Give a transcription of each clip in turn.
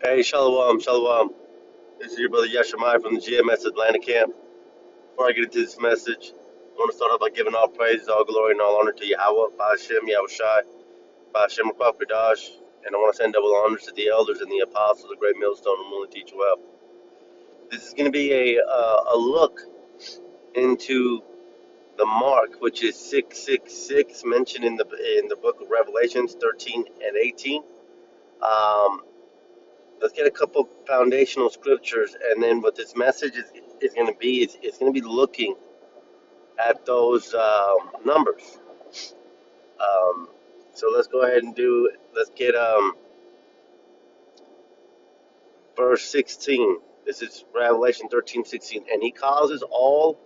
Hey, Shalom, Shalom. This is your brother Yashimai from the GMS Atlanta camp. Before I get into this message, I want to start off by giving all praise, all glory, and all honor to Yahweh, Ba'ashem, Yahushai, Ba'ashem, Rakwakidash, and I want to send double honors to the elders and the apostles, the great millstone, and willing teach well. This is going to be a look into the mark, which is 666, mentioned in the book of Revelations 13 and 18. Um, let's get a couple foundational scriptures, and then what this message is going to be is it's going to be looking at those numbers. Um, so let's go ahead and let's get verse 16. This is Revelation 13:16. And he causes all,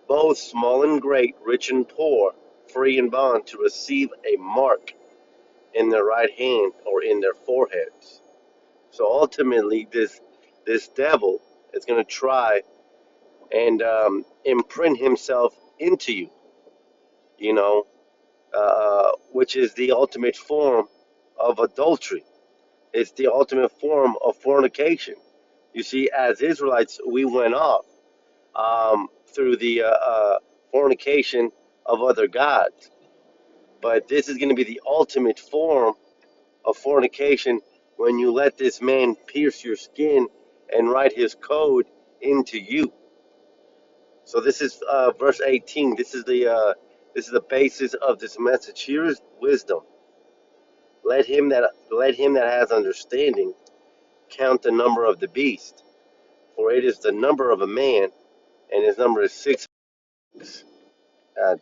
both small and great, rich and poor, free and bond, to receive a mark in their right hand or in their foreheads. So ultimately, this devil is going to try and imprint himself into you, you know, which is the ultimate form of adultery. It's the ultimate form of fornication. You see, as Israelites, we went off through the fornication of other gods. But this is going to be the ultimate form of fornication when you let this man pierce your skin and write his code into you. So this is verse 18. This is the basis of this message. Here is wisdom. Let him that has understanding count the number of the beast, for it is the number of a man, and his number is six. God,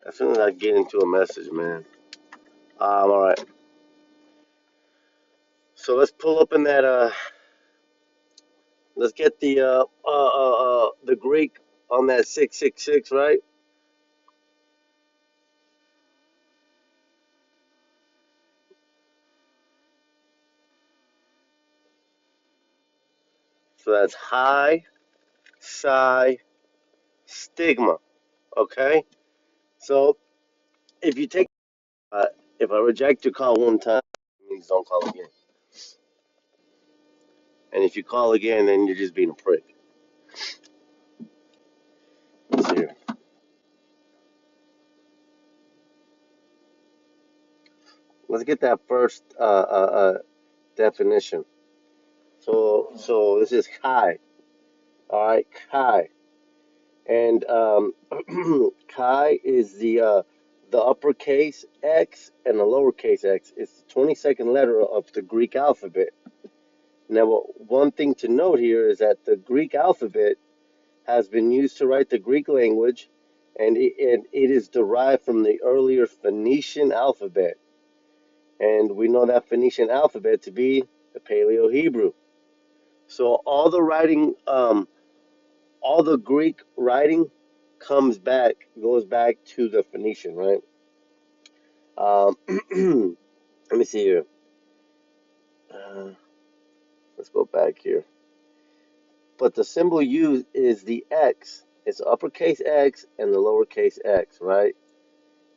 as soon as I get into a message, man. All right. So let's pull up in that. Let's get the Greek on that 666, right? So that's high, psi, stigma. Okay. So if you take, if I reject your call one time, it means don't call again. And if you call again, then you're just being a prick. Let's see here. Let's get that first definition. So this is chi. All right, chi, and chi is the uppercase X and the lowercase x. It's the 22nd letter of the Greek alphabet. Now, one thing to note here is that the Greek alphabet has been used to write the Greek language, and it is derived from the earlier Phoenician alphabet. And we know that Phoenician alphabet to be the Paleo Hebrew. So all the Greek writing goes back to the Phoenician, right? Let me see here. Uh, let's go back here. But the symbol used is the X. It's uppercase X and the lowercase x, right?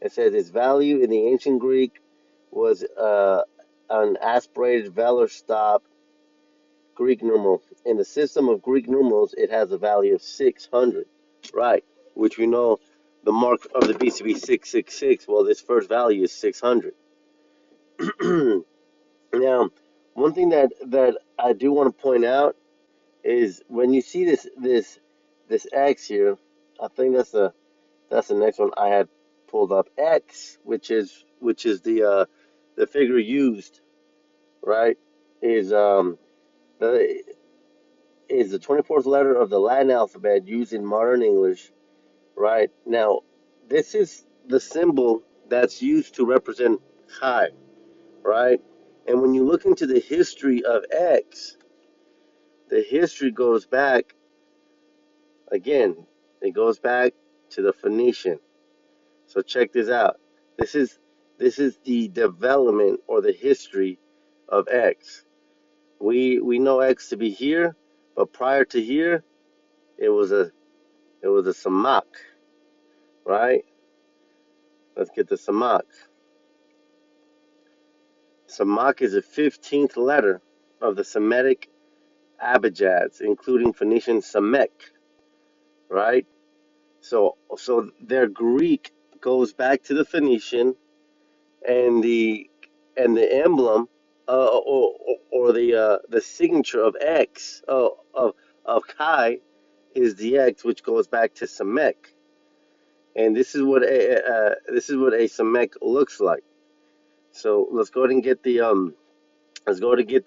It says its value in the ancient Greek was an aspirated velar stop Greek numeral. In the system of Greek numerals, it has a value of 600, right? Which we know the mark of the beast to be 666. Well, this first value is 600. Now, one thing that I do want to point out is when you see this X here, I think that's the next one I had pulled up. X, which is the figure used, right? Is the is the 24th letter of the Latin alphabet used in modern English, right? Now, this is the symbol that's used to represent chi, right? And when you look into the history of X, the history goes back again. It goes back to the Phoenician. So check this out. This is this is the development or the history of X. We know X to be here, but prior to here, it was a samak, right? Let's get the samak. Samak is the 15th letter of the Semitic Abijads, including Phoenician Samek, right? So their Greek goes back to the Phoenician, and the emblem, or the signature of X, of Chi, is the X, which goes back to Samek. And this is what a Samek looks like. So let's go ahead and get the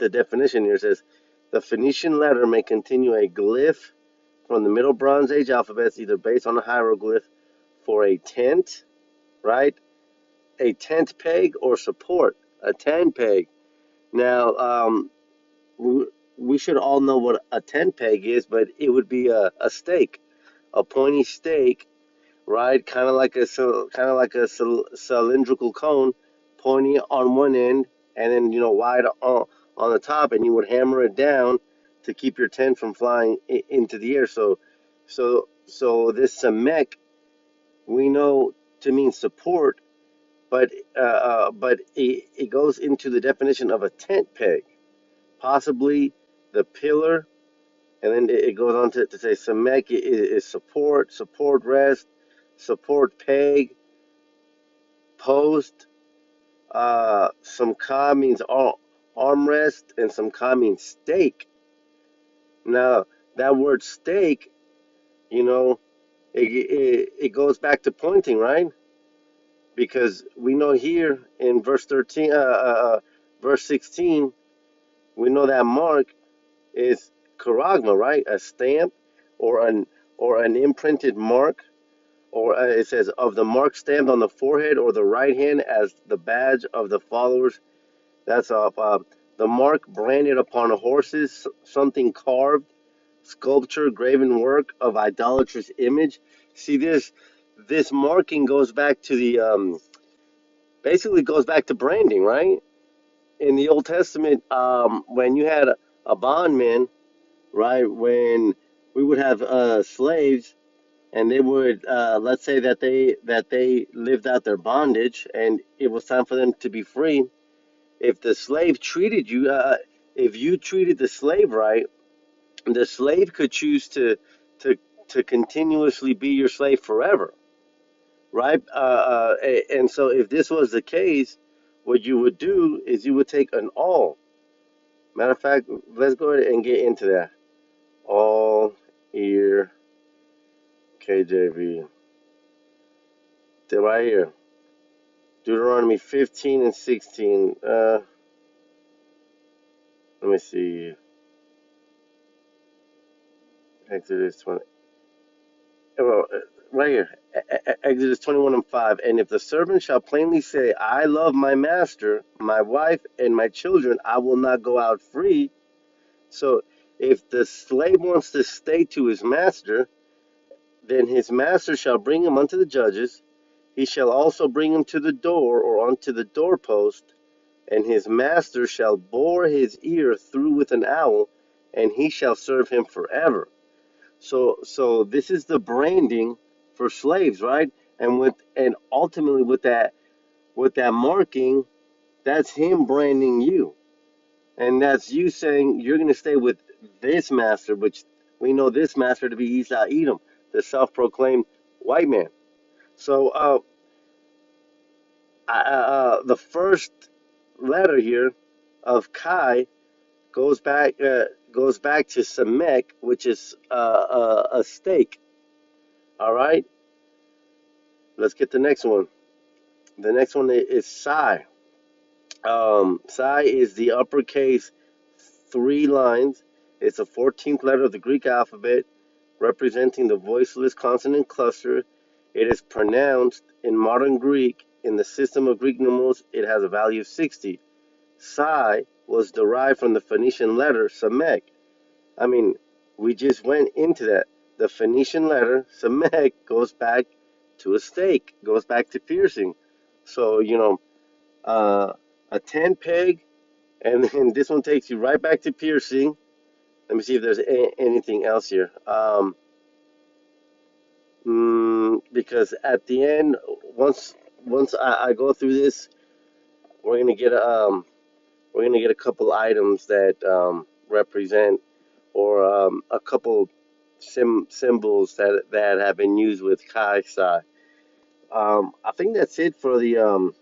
definition here. It says the Phoenician letter may continue a glyph from the Middle Bronze Age alphabets, either based on a hieroglyph for a tent, right? A tent peg or support, a tent peg. Now, we should all know what a tent peg is, but it would be a stake, a pointy stake, right? Kind of like a cylindrical cone, pointy on one end, and then wide on the top, and you would hammer it down to keep your tent from flying into the air. So this samek we know to mean support, but it goes into the definition of a tent peg, possibly the pillar, and then it goes on to say samek is support, support rest, support peg, post. Some ka means armrest, and some ka means stake. Now that word stake, you know, it goes back to pointing, right? Because we know here in verse 16, we know that mark is charagma, right? A stamp, or an imprinted mark, or it says of the mark stamped on the forehead or the right hand as the badge of the followers. That's the mark branded upon horses, something carved, sculpture, graven work of idolatrous image. See, this marking goes back to the basically goes back to branding, right? In the Old Testament, when you had a bondman, right? When we would have slaves, and they would, let's say that they lived out their bondage, and it was time for them to be free. If the slave treated you, if you treated the slave right, the slave could choose to to continuously be your slave forever, right? And so if this was the case, what you would do is you would take an all. Matter of fact, let's go ahead and get into that. All ear KJV. They're right here. Deuteronomy 15 and 16. Let me see. Exodus 20. Well, right here. Exodus 21 and 5. And if the servant shall plainly say, I love my master, my wife, and my children, I will not go out free. So if the slave wants to stay to his master, then his master shall bring him unto the judges. He shall also bring him to the door or unto the doorpost, and his master shall bore his ear through with an awl, and he shall serve him forever. So this is the branding for slaves, right? And ultimately with that marking, that's him branding you, and that's you saying you're going to stay with this master, which we know this master to be Esau Edom, the self-proclaimed white man. So the first letter here of Chi goes back to Samek, which is a stake. All right, let's get the next one. The next one is Psi. Psi is the uppercase three lines. It's the 14th letter of the Greek alphabet, representing the voiceless consonant cluster. It is pronounced in modern Greek. In the system of Greek numerals, it has a value of 60. Psi was derived from the Phoenician letter Samek. I mean, we just went into that. The Phoenician letter Samek goes back to a stake, goes back to piercing. So, uh, a 10 peg, and then this one takes you right back to piercing. Let me see if there's anything else here. Because at the end, once I go through this, we're gonna get we're gonna get a couple items that represent, or a couple symbols that have been used with Kai Sai. I think that's it for the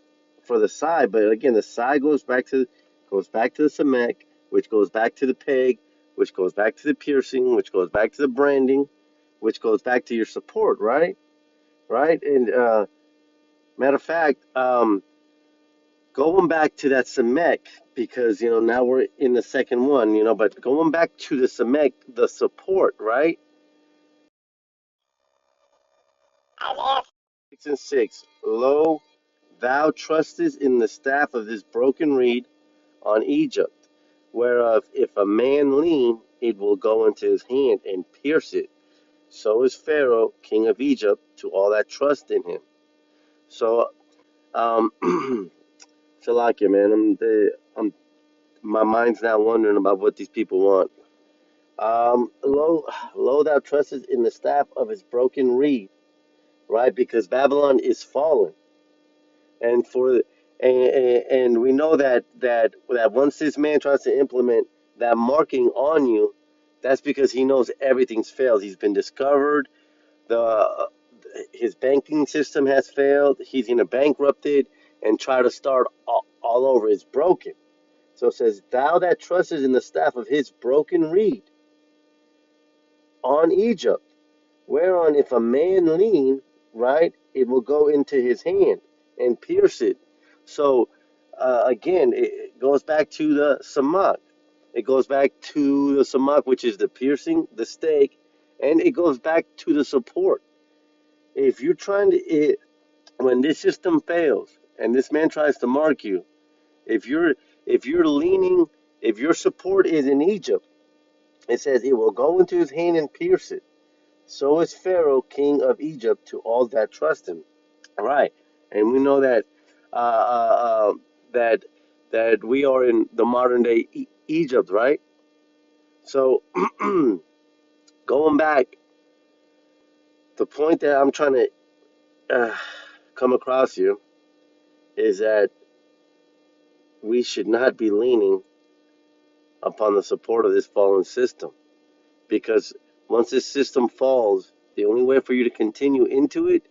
Sai. But again, the Sai goes back to the Samek, which goes back to the peg, which goes back to the piercing, which goes back to the branding, which goes back to your support, right? Right? And matter of fact, going back to that Samek, because now we're in the second one, but going back to the Samek, the support, right? 6 and 6. Lo, thou trustest in the staff of this broken reed on Egypt, whereof if a man lean, it will go into his hand and pierce it. So is Pharaoh, king of Egypt, to all that trust in him. So, Shalakia, man, my mind's now wondering about what these people want. Lo, thou trustest in the staff of his broken reed, right? Because Babylon is fallen, and and we know that once this man tries to implement that marking on you, that's because he knows everything's failed. He's been discovered. The His banking system has failed. He's gonna bankrupt it and try to start all over. It's broken. So it says, "Thou that trustest in the staff of his broken reed on Egypt, whereon if a man lean, right, it will go into his hand and pierce it." So again, it goes back to the samak. It goes back to the samak, which is the piercing, the stake, and it goes back to the support. If you're trying to, when this system fails and this man tries to mark you, if you're leaning, if your support is in Egypt, it says it will go into his hand and pierce it. So is Pharaoh, king of Egypt, to all that trust him. All right, and we know that uh, uh, that we are in the modern day Egypt, right? So going back, the point that I'm trying to come across here is that we should not be leaning upon the support of this fallen system, because once this system falls, the only way for you to continue into it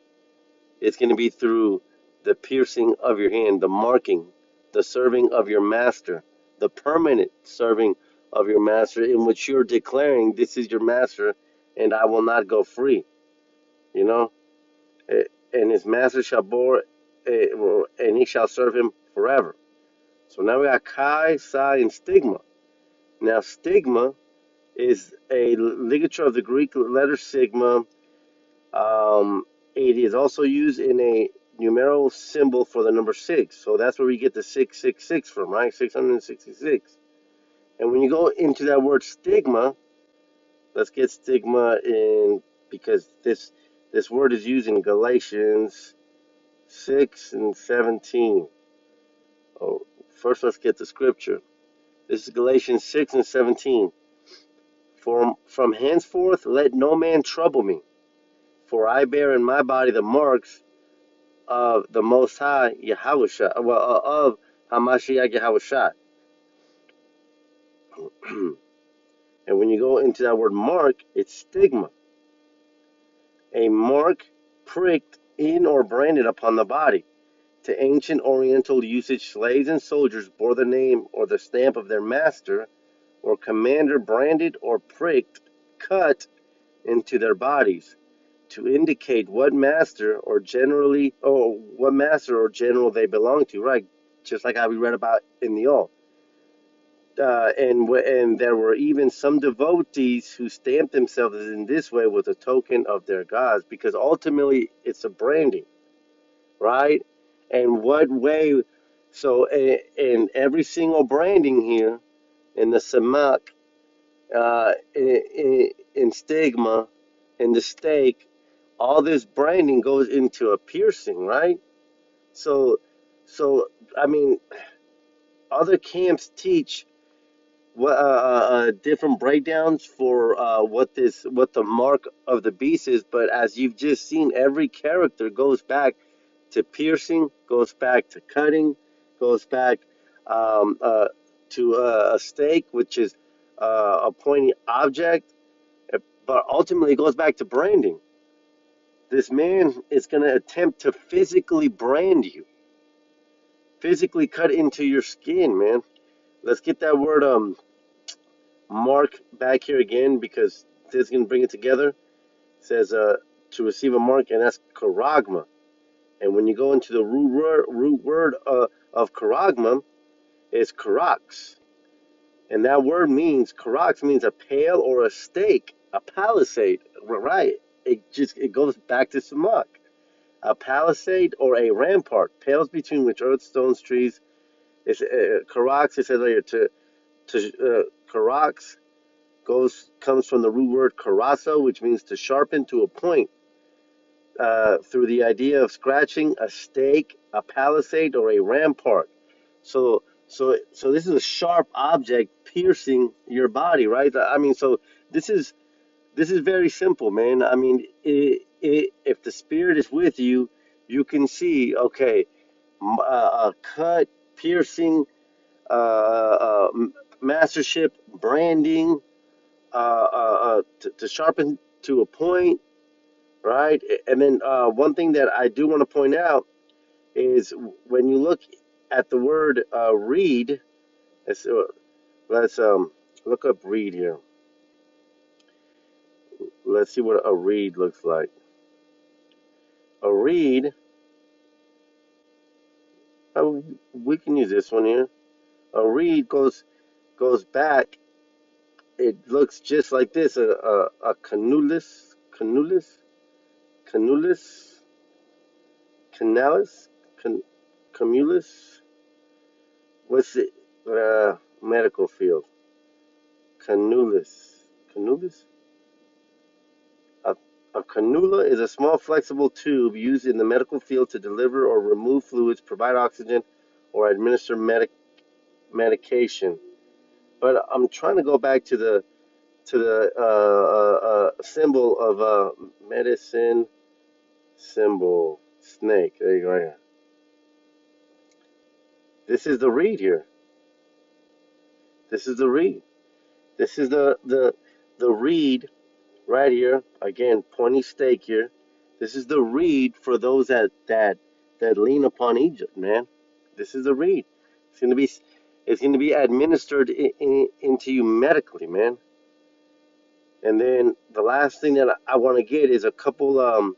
is going to be through the piercing of your hand, the marking, the serving of your master, the permanent serving of your master, in which you're declaring, "This is your master, and I will not go free." You know, and his master shall bore, and he shall serve him forever. So now we got Chi, Psi, and Stigma. Now, stigma is a ligature of the Greek letter sigma. It is also used in a numerical symbol for the number 6. So that's where we get the 666 from, right? 666. And when you go into that word stigma, let's get stigma in, because this word is used in Galatians 6 and 17. Oh, first let's get the scripture. This is Galatians 6 and 17. For from henceforth let no man trouble me, for I bear in my body the marks of the Most High Yahweh, of Hamashiach Yahweh. And when you go into that word mark, it's stigma. A mark pricked in or branded upon the body. To ancient Oriental usage, slaves and soldiers bore the name or the stamp of their master or commander branded or pricked, cut into their bodies to indicate what master or general they belong to, right? Just like how we read about in the old. And there were even some devotees who stamped themselves in this way with a token of their gods, because ultimately it's a branding, right? And what way? So in every single branding here, in the samak, in stigma, in the stake, all this branding goes into a piercing, right? So, so I mean, other camps teach what different breakdowns for what the mark of the beast is, but as you've just seen, every character goes back to piercing, goes back to cutting, goes back. to a stake, which is a pointy object. But ultimately, it goes back to branding. This man is going to attempt to physically brand you, physically cut into your skin, man. Let's get that word mark back here again because this is going to bring it together. It says to receive a mark, and that's charagma. And when you go into the root word of charagma, it's karax. And that word means, karax means a pale or a stake, a palisade, right? It goes back to Samak. A palisade or a rampart, pales between which earth, stones, trees. It's karax. It says right here karax comes from the root word karaso, which means to sharpen to a point. Through the idea of scratching a stake, a palisade, or a rampart. So this is a sharp object piercing your body, right? I mean, so this is this is very simple, man. I mean, if the spirit is with you, you can see, okay, a cut, piercing, mastership, branding, to sharpen to a point, right? And then one thing that I do want to point out is when you look at the word reed, let's, uh, let's look up reed here. Let's see what a reed looks like. A reed, uh, we can use this one here. A reed goes back. It looks just like this. A canulus, canalis, cumulus. What's it? Medical field. Canulus. A, a cannula is a small flexible tube used in the medical field to deliver or remove fluids, provide oxygen, or administer medication. But I'm trying to go back to the symbol of medicine symbol snake. There you go. Right here. This is the reed here. This is the reed. This is the reed right here. Again, pointy stake here. This is the reed for those that lean upon Egypt, man. This is the reed. It's gonna be it's gonna be administered into you medically, man. And then the last thing that I want to get is a couple. Well,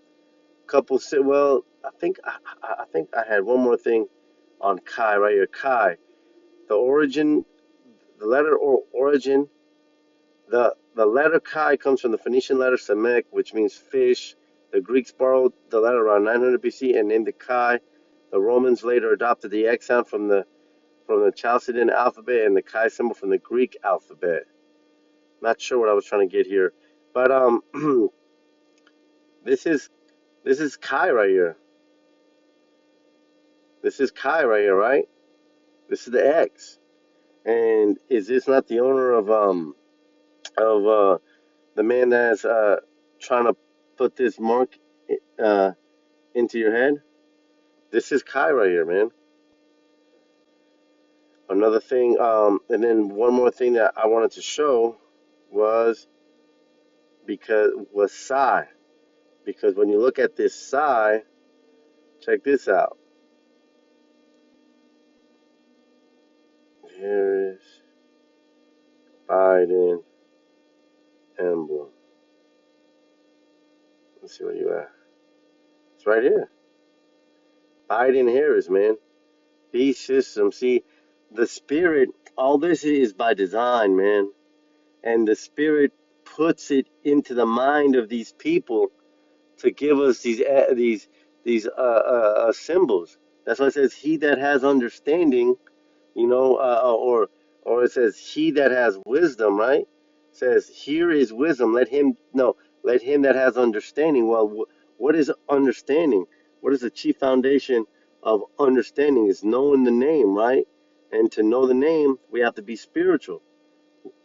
I think I had one more thing on Chi right here. Chi, the origin, the letter or origin. The letter Chi comes from the Phoenician letter Samek, which means fish. The Greeks borrowed the letter around 900 BC and named it Chi. The Romans later adopted the X sound from the Chaldean alphabet and the Chi symbol from the Greek alphabet. Not sure what I was trying to get here, but this is this is Chi right here. This is Chi right here, right? This is the X. And is this not the owner of the man that's trying to put this mark uh, into your head? This is Kai right here, man. Another thing, and then one more thing that I wanted to show was Psi. Because when you look at this Psi, check this out. Here is Biden emblem. Let's see where you at. It's right here. Biden Harris, man. Beast system. See, the spirit, all this is by design, man. And the spirit puts it into the mind of these people to give us these symbols. That's why it says, "He that has understanding," you know, or it says, "He that has wisdom," right? It says, "Here is wisdom. Let him no, let him that has understanding." Well, what is understanding? What is the chief foundation of understanding? Is knowing the name, right? And to know the name, we have to be spiritual.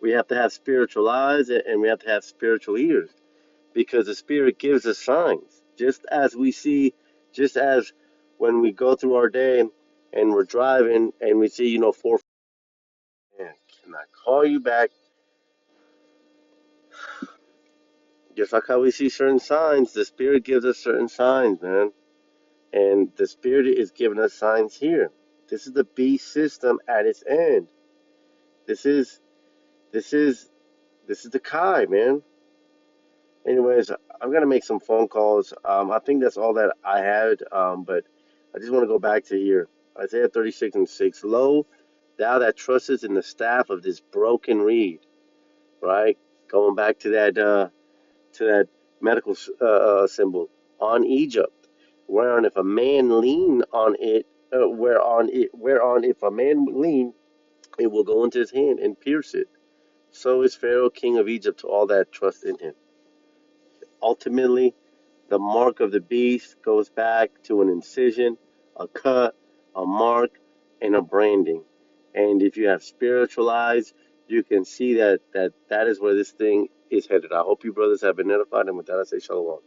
We have to have spiritual eyes and we have to have spiritual ears because the Spirit gives us signs. Just as we see, just as when we go through our day and we're driving and we see, four. Yeah. and I call you back. Just like how we see certain signs, the Spirit gives us certain signs, man. And the Spirit is giving us signs here. This is the beast system at its end. This is this is this is the Kai, man. Anyways, I'm gonna make some phone calls. I think that's all that I had. But I just want to go back to here. Isaiah 36:6. Lo, thou that trustest in the staff of this broken reed, right? Going back to that medical symbol on Egypt, whereon if a man lean on it, whereon if a man lean, it will go into his hand and pierce it. So is Pharaoh, king of Egypt, to all that trust in him. Ultimately, the mark of the beast goes back to an incision, a cut, a mark, and a branding. And if you have spiritual eyes, you can see that is where this thing is headed. I hope you brothers have been edified, and with that I say shalom.